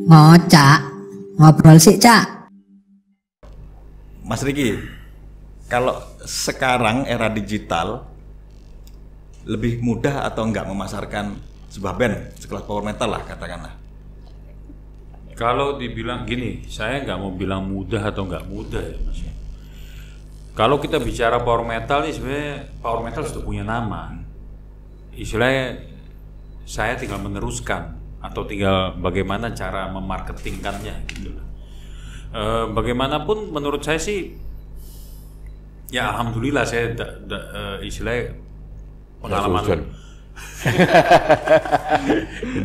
Ngocak, ngobrol sih, Cak. Mas Riki, kalau sekarang era digital lebih mudah atau enggak memasarkan sebuah band sekelas power metal lah katakanlah? Kalau dibilang gini, saya nggak mau bilang mudah atau nggak mudah ya Mas. Kalau kita bicara power metal nih sebenarnya power metal sudah punya nama. Istilahnya saya tinggal meneruskan atau tinggal bagaimana cara memarketingkannya gitu. Bagaimanapun menurut saya sih ya alhamdulillah saya istilahnya pengalaman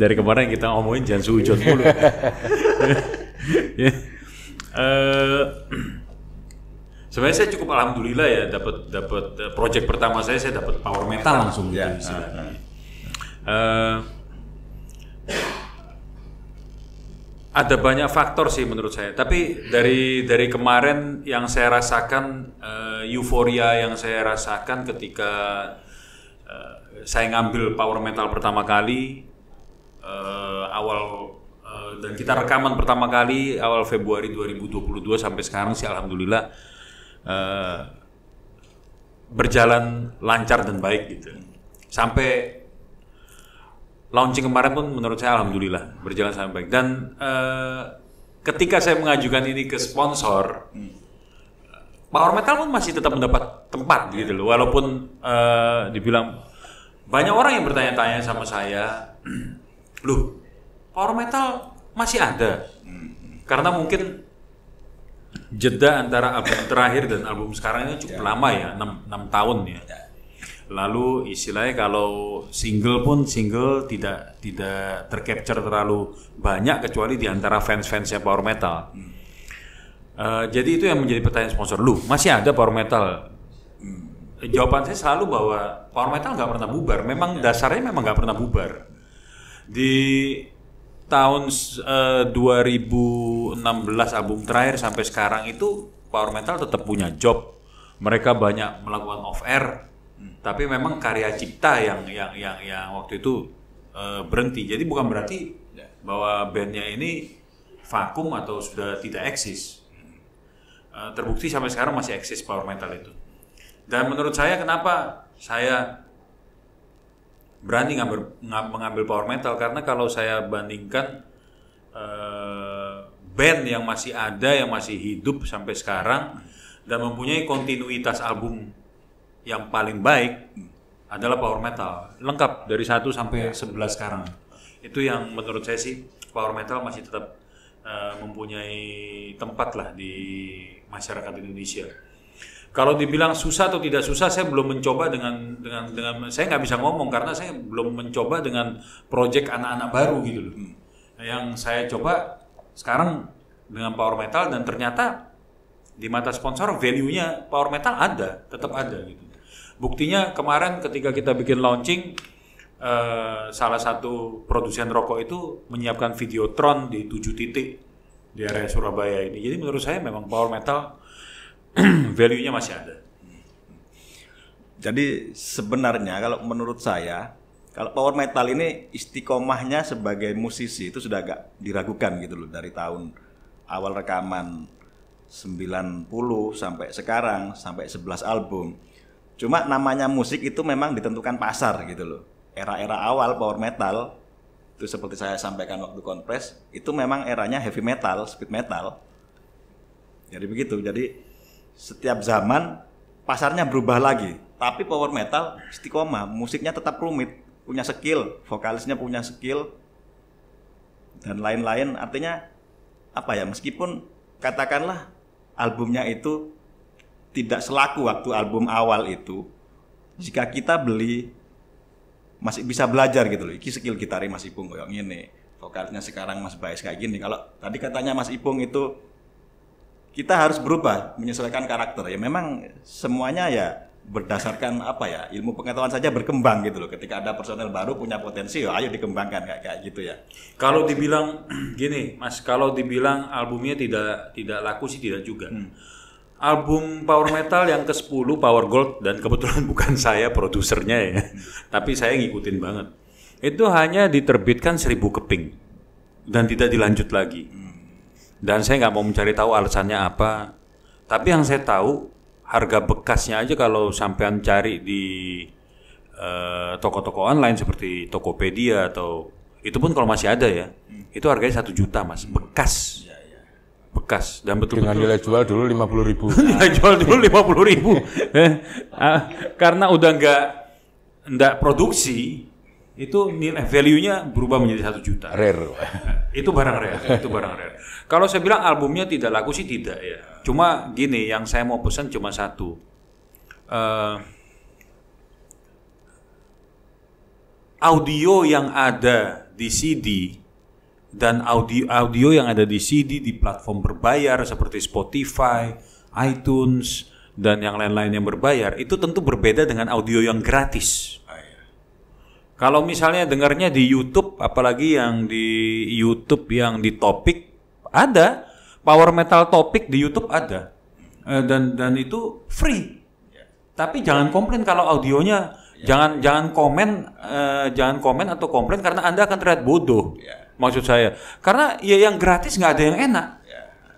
dari kemarin kita ngomongin jangan sujon mulu. Sebenarnya saya cukup alhamdulillah ya dapat project pertama saya dapat power metal langsung gitu istilahnya. Ada banyak faktor sih menurut saya. Tapi dari kemarin yang saya rasakan euforia yang saya rasakan ketika saya ngambil power metal pertama kali dan kita rekaman pertama kali awal Februari 2022 sampai sekarang sih alhamdulillah berjalan lancar dan baik gitu. Sampai launching kemarin pun menurut saya alhamdulillah berjalan sangat baik. Dan ketika saya mengajukan ini ke sponsor, power metal pun masih tetap mendapat tempat gitu loh. Walaupun dibilang banyak orang yang bertanya-tanya sama saya, loh power metal masih ada? Karena mungkin jeda antara album terakhir dan album sekarang ini cukup lama ya, 6 tahun ya. Lalu istilahnya kalau single tidak tercapture terlalu banyak kecuali di antara fans-fansnya power metal. Jadi itu yang menjadi pertanyaan sponsor. Lu masih ada power metal? Jawaban saya selalu bahwa power metal nggak pernah bubar. Memang dasarnya memang nggak pernah bubar. Di tahun 2016 album terakhir sampai sekarang itu power metal tetap punya job. Mereka banyak melakukan off air. Tapi memang karya cipta yang waktu itu berhenti. Jadi bukan berarti bahwa bandnya ini vakum atau sudah tidak eksis. Terbukti sampai sekarang masih eksis power metal itu. Dan menurut saya kenapa saya berani mengambil power metal, karena kalau saya bandingkan band yang masih ada, yang masih hidup sampai sekarang dan mempunyai kontinuitas album yang paling baik adalah power metal, lengkap dari 1 sampai 11 sekarang. Itu yang menurut saya sih power metal masih tetap mempunyai tempat lah di masyarakat Indonesia. Kalau dibilang susah atau tidak susah, saya belum mencoba dengan saya nggak bisa ngomong karena saya belum mencoba dengan project anak-anak baru gitu loh. Yang saya coba sekarang dengan power metal dan ternyata di mata sponsor value-nya power metal ada, tetap ada gitu. Buktinya kemarin ketika kita bikin launching, salah satu produsen rokok itu menyiapkan videotron di 7 titik di area Surabaya ini. Jadi menurut saya memang power metal value-nya masih ada. Jadi sebenarnya kalau menurut saya, kalau power metal ini istiqomahnya sebagai musisi itu sudah agak diragukan gitu loh, dari tahun awal rekaman 90 sampai sekarang sampai 11 album. Cuma namanya musik itu memang ditentukan pasar gitu loh. Era-era awal power metal itu seperti saya sampaikan waktu Konpres, itu memang eranya heavy metal, speed metal. Jadi begitu. Jadi setiap zaman pasarnya berubah lagi. Tapi power metal istiqomah, musiknya tetap rumit, punya skill, vokalisnya punya skill dan lain-lain. Artinya apa ya? Meskipun katakanlah albumnya itu tidak selaku waktu album awal itu, jika kita beli masih bisa belajar gitu loh. Iki skill gitare Mas Ipung kayak gini, vokalisnya sekarang Mas Baes kayak gini. Kalau tadi katanya Mas Ipung itu kita harus berubah menyesuaikan karakter. Ya memang semuanya ya berdasarkan apa ya, ilmu pengetahuan saja berkembang gitu loh. Ketika ada personel baru punya potensi, ya ayo dikembangkan kayak gitu ya. Kalau dibilang gini Mas, kalau dibilang albumnya tidak laku sih tidak juga. Album power metal yang ke-10 Power Gold, dan kebetulan bukan saya produsernya ya, tapi saya ngikutin banget. Itu hanya diterbitkan 1000 keping. dan tidak dilanjut lagi. Dan saya nggak mau mencari tahu alasannya apa. Tapi yang saya tahu harga bekasnya aja kalau sampean cari di toko-toko online seperti Tokopedia atau itu pun kalau masih ada ya, itu harganya 1 juta mas, bekas. Bekas dan betul-betul Dengan nilai jual dulu 50.000. nilai jual dulu 50.000 karena udah nggak produksi, itu nilai value-nya berubah menjadi 1 juta. Rare. Itu barang rare. Kalau saya bilang albumnya tidak laku sih tidak ya. Cuma gini, yang saya mau pesan cuma satu. Audio yang ada di CD dan audio yang ada di CD di platform berbayar seperti Spotify, iTunes dan yang lain-lain yang berbayar itu tentu berbeda dengan audio yang gratis. Kalau misalnya dengarnya di YouTube, apalagi yang di YouTube yang di Topik ada power metal Topik di YouTube ada dan itu free. Tapi jangan komplain kalau audionya jangan komen atau komplain karena Anda akan terlihat bodoh. Maksud saya, karena ya yang gratis nggak ada yang enak.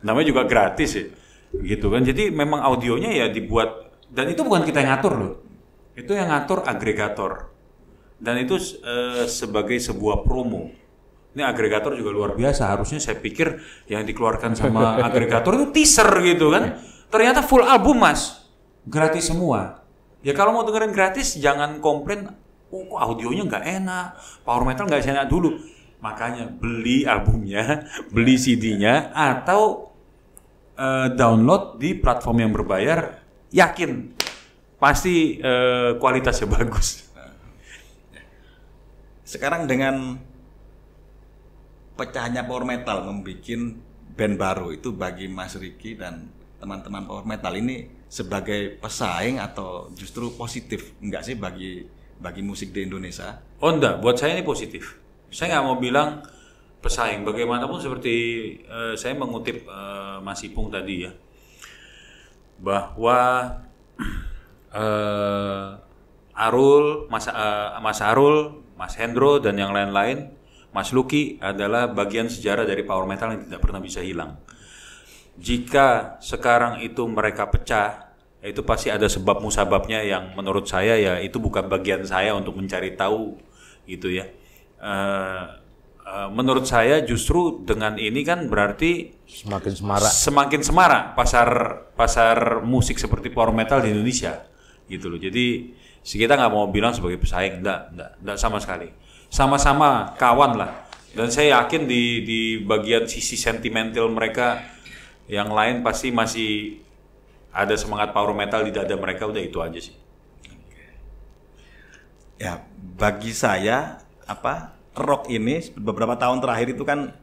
Namanya juga gratis ya, gitu kan. Jadi memang audionya ya dibuat dan itu bukan kita yang ngatur loh. Itu yang ngatur agregator. Dan itu sebagai sebuah promo. Ini agregator juga luar biasa. Harusnya saya pikir yang dikeluarkan sama agregator itu teaser gitu kan. Ternyata full album mas, gratis semua. Ya kalau mau dengerin gratis jangan komplain. Oh kok audionya nggak enak, power metal nggak enak dulu. Makanya beli albumnya, beli CD-nya atau download di platform yang berbayar. Yakin pasti kualitasnya bagus. Sekarang dengan pecahnya power metal membuat band baru itu bagi Mas Ricky dan teman-teman power metal ini sebagai pesaing atau justru positif enggak sih bagi musik di Indonesia? Oh enggak, buat saya ini positif. Saya nggak mau bilang pesaing. Bagaimanapun seperti saya mengutip Mas Ipung tadi ya, bahwa Arul, Mas Arul, Mas Hendro dan yang lain-lain, Mas Lucky adalah bagian sejarah dari power metal yang tidak pernah bisa hilang. Jika sekarang itu mereka pecah, itu pasti ada sebab musababnya yang menurut saya ya itu bukan bagian saya untuk mencari tahu gitu ya. Menurut saya justru dengan ini kan berarti semakin semarak pasar musik seperti power metal di Indonesia gitu loh. Jadi kita nggak mau bilang sebagai pesaing, enggak sama sekali. Sama-sama kawan lah. Dan saya yakin di bagian sisi sentimental mereka yang lain pasti masih ada semangat power metal di dada mereka, udah itu aja sih. Ya, bagi saya rock ini beberapa tahun terakhir itu kan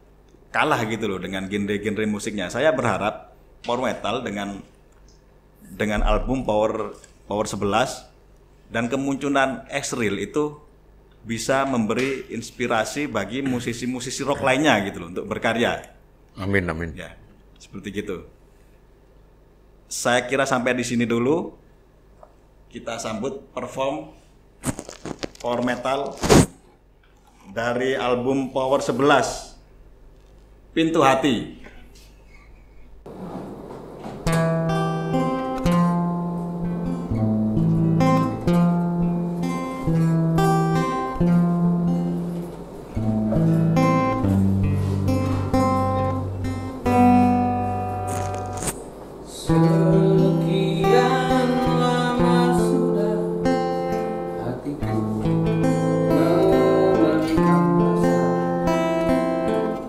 kalah gitu loh dengan genre-genre musiknya. Saya berharap power metal dengan album Power 11 dan kemunculan X-Real itu bisa memberi inspirasi bagi musisi-musisi rock lainnya gitu loh untuk berkarya. Amin. Ya, seperti gitu. Saya kira sampai di sini dulu. Kita sambut perform power metal dari album Power 11, Pintu Hati.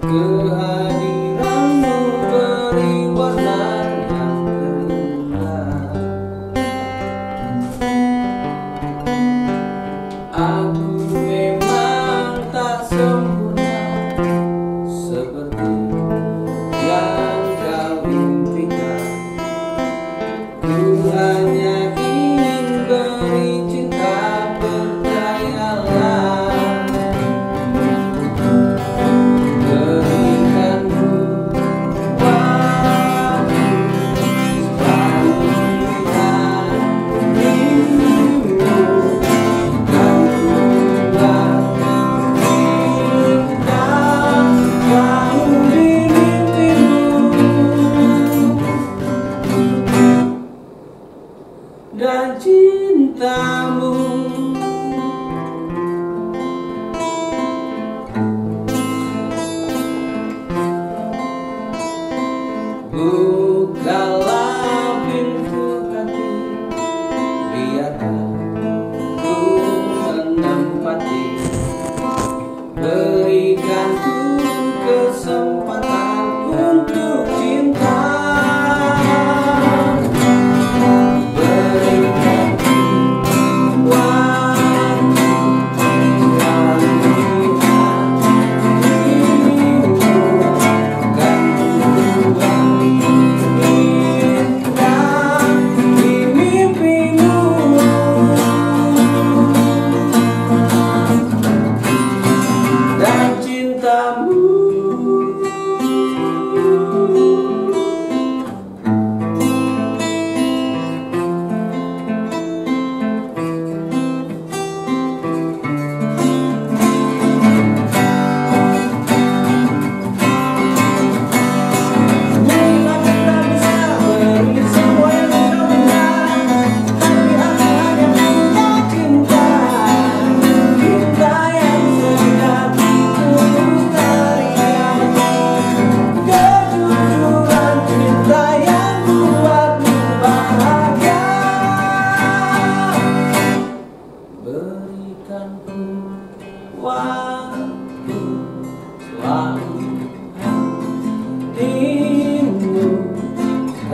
Kehadiran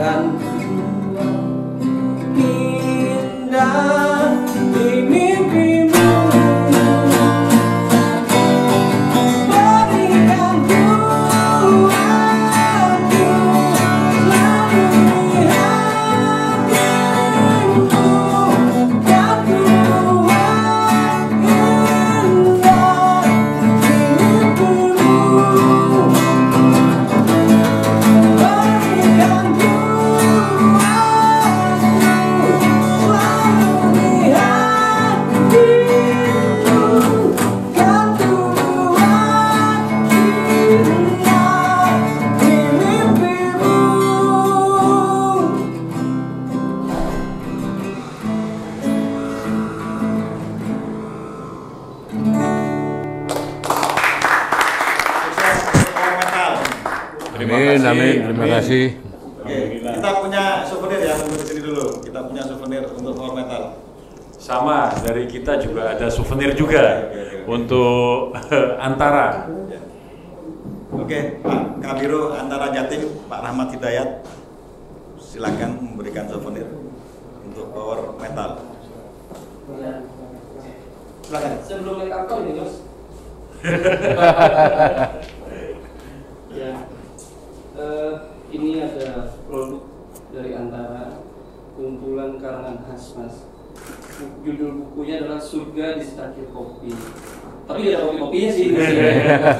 kan indah di mimpimu. Berikan ku aku selalu di hatimu, kan ku buat indah di mimpimu. Berikan ku Amin, amin. Terima kasih. Oke, kita punya souvenir ya, tunggu di sini dulu. Kita punya souvenir untuk Power Metal. Sama, dari kita juga ada souvenir juga untuk Antara. Oke, Pak Kabiro Antara Jatim, Pak Rahmat Hidayat, silakan memberikan souvenir untuk Power Metal. Silakan. Sebelum naik kapal ini, Mas. Ya. Ini ada produk dari Antara, kumpulan karangan khas, Mas. Judul bukunya adalah Surga di Secangkir Kopi. Tapi tidak ada kopi-kopinya sih. Nah,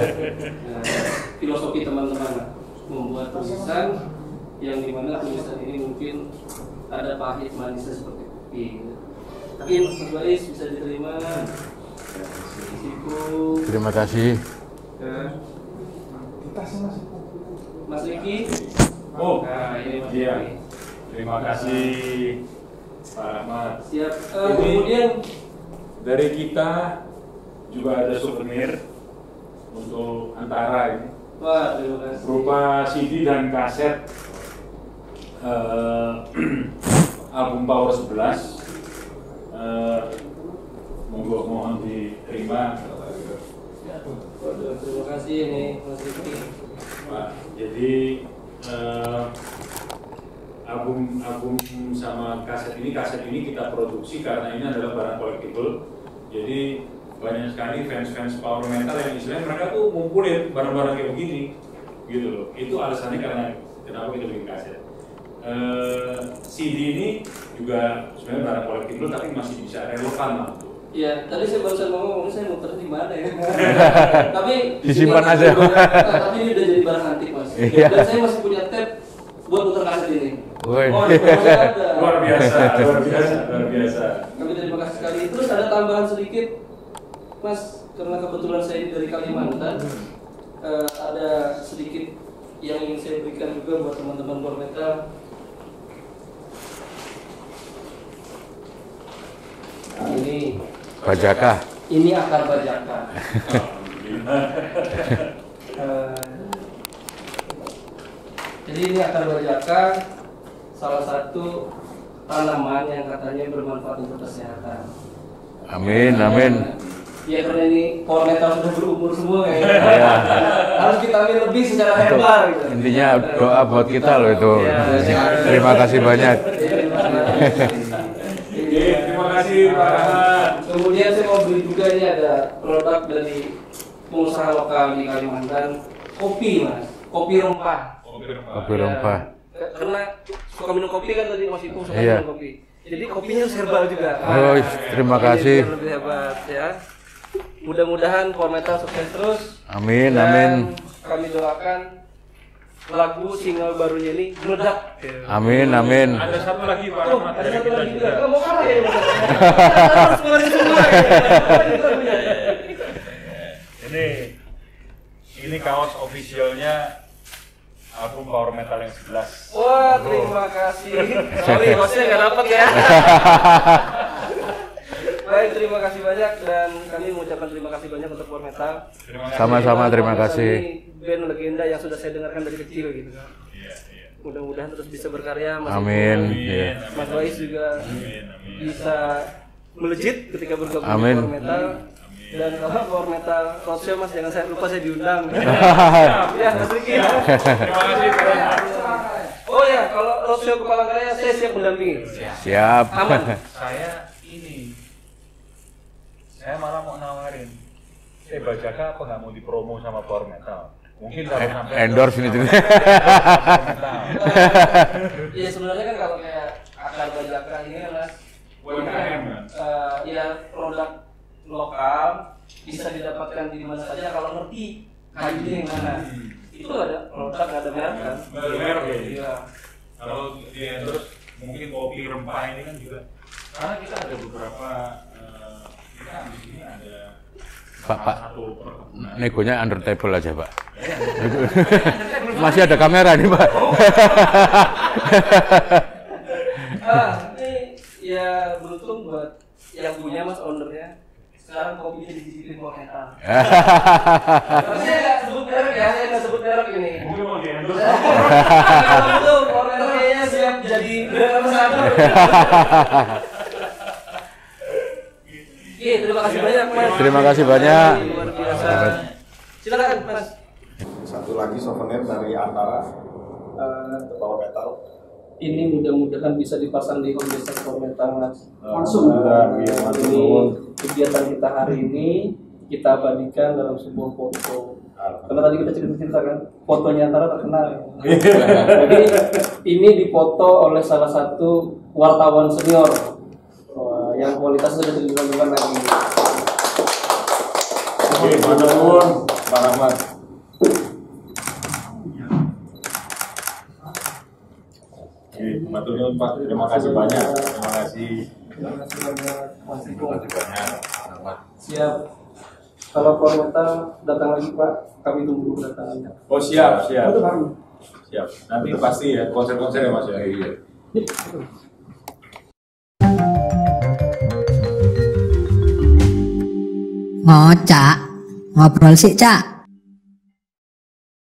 filosofi teman-teman membuat tulisan yang dimana tulisan ini mungkin ada pahit manisnya seperti kopi. Tapi Mas Bais bisa diterima. Terima kasih. Mas Riki. Oh, Nah, ini Mas iya. Riki. Terima kasih Pak Rahmat. Siap. Kemudian Dari kita juga ada souvenir untuk Antara ini. wah, terima kasih. Berupa CD dan kaset album Power 11. Monggo mohon diterima. Waduh, terima kasih nih Mas Riki. Pak, jadi album sama kaset ini kita produksi karena ini adalah barang collectible. Jadi banyak sekali fans Power Metal yang istilahnya mereka tuh ngumpulin barang-barang kayak begini, gitu loh. Itu alasannya karena kenapa kita bikin kaset. CD ini juga sebenarnya barang collectible tapi masih bisa relevan lah. Iya, tadi saya barusan ngomong, saya muter di mana ya? Tapi Disimpan ini aja. Tapi ini udah jadi barang antik, Mas. Iya. Dan saya masih punya tab buat muter kaset ini. Woi. Oh, masih ada. Luar biasa. Kami terima kasih sekali. Terus ada tambahan sedikit, Mas, karena kebetulan saya ini dari Kalimantan, ada sedikit yang ingin saya berikan juga buat teman-teman Power Metal. Nah, ini Bajaka. Ini akar bajaka. Jadi ini akar bajaka, salah satu tanaman yang katanya bermanfaat untuk kesehatan. Amin, amin. Ya karena ini Power Metal sudah berumur semua ya. Iya. Harus vitamin lebih secara herbal gitu. Intinya doa buat kita loh itu. Iya. Terima kasih banyak. Terima kasih Pak Rahmat. Kemudian saya mau beli juga, ini ada produk dari pengusaha lokal di Kalimantan, kopi, Mas, kopi rempah. Kopi rempah. Karena suka minum kopi kan tadi Mas Ipung suka Iya. minum kopi. Jadi kopinya harus herbal juga. Oh, terima kasih. Biar lebih hebat ya. Mudah-mudahan Power Metal sukses terus. Amin, Dan amin. kami doakan lagu single barunya ini meledak. Amin, amin. Ada satu lagi Pak Oh, Rahmat ada dari satu kita lagi juga. juga. Mau kalah ya? Harus ngeluarin semua. Ini kaos officialnya album Power Metal yang 11. Wah, terima kasih. Sorry, hostnya nggak dapat ya. Baik, terima kasih banyak dan kami mengucapkan terima kasih banyak untuk Power Metal. Sama-sama, terima kasih. Ini band legenda yang sudah saya dengarkan dari kecil gitu kan. Mudah-mudahan terus bisa berkarya. Mas Amin. Ipung, Iya. Mas Bais juga bisa melejit ketika bergabung Amin. di Power Metal. Dan kalau Power Metal Roadshow, Mas, jangan saya lupa saya diundang. Ya, Mas Riki. Terima kasih Pak Rahmat. Oh ya, kalau Rosio ke Palangkaraya, saya siap mendampingi. Siap. Aman. Saya malah mau nawarin, Bajaka apa nggak mau dipromo sama Power Metal? Mungkin kalau sampai Endorse ini juga. Iya sebenarnya kan kalau kayak akar Bajaka ini kan Mas, UMKM kan? Ya produk lokal bisa didapatkan di mana saja kalau ngerti kayunya yang mana. Itu ada produk, nggak ada merek kan? Nggak ada merek ya? Iya. Kalau di endorse mungkin kopi rempah ini kan juga, karena kita ada beberapa, kita di sini ada Pak, satu perkebunan. negonya under table aja, Pak. Masih ada kamera nih, Pak. Ini ya beruntung buat yang punya Mas ownernya. Sekarang kopinya dicicipin Power Metal. Saya nggak sebut merek ya, saya nggak sebut merek ini. Mungkin mau di endorse. Kalau itu Power Metal kayaknya siap jadi brand ambassador. Oke, terima kasih banyak Mas. Terima kasih banyak. Luar biasa. Silakan Mas. Satu lagi souvenir dari Antara Power Metal. Ini mudah-mudahan bisa dipasang di home base Power Metal Mas. Langsung. Ini kegiatan kita hari ini kita abadikan dalam sebuah foto. Karena tadi kita cerita kan fotonya Antara terkenal. Jadi ini difoto oleh salah satu wartawan senior. Yang kualitasnya sudah diragukan lagi. Oke, matur nuwun, Pak Rahmat. Oke, matur nuwun Pak. Terima kasih banyak. Terima kasih. Terima kasih banyak Mas Iko. Banyak. Siap. Kalau Power Metal datang lagi Pak, kami tunggu kedatangannya. Oh siap, siap. Itu kami. Siap. Nanti pasti ya konser-konser ya Mas ya. Iya. Ngocak, ngobrol sih, Cak.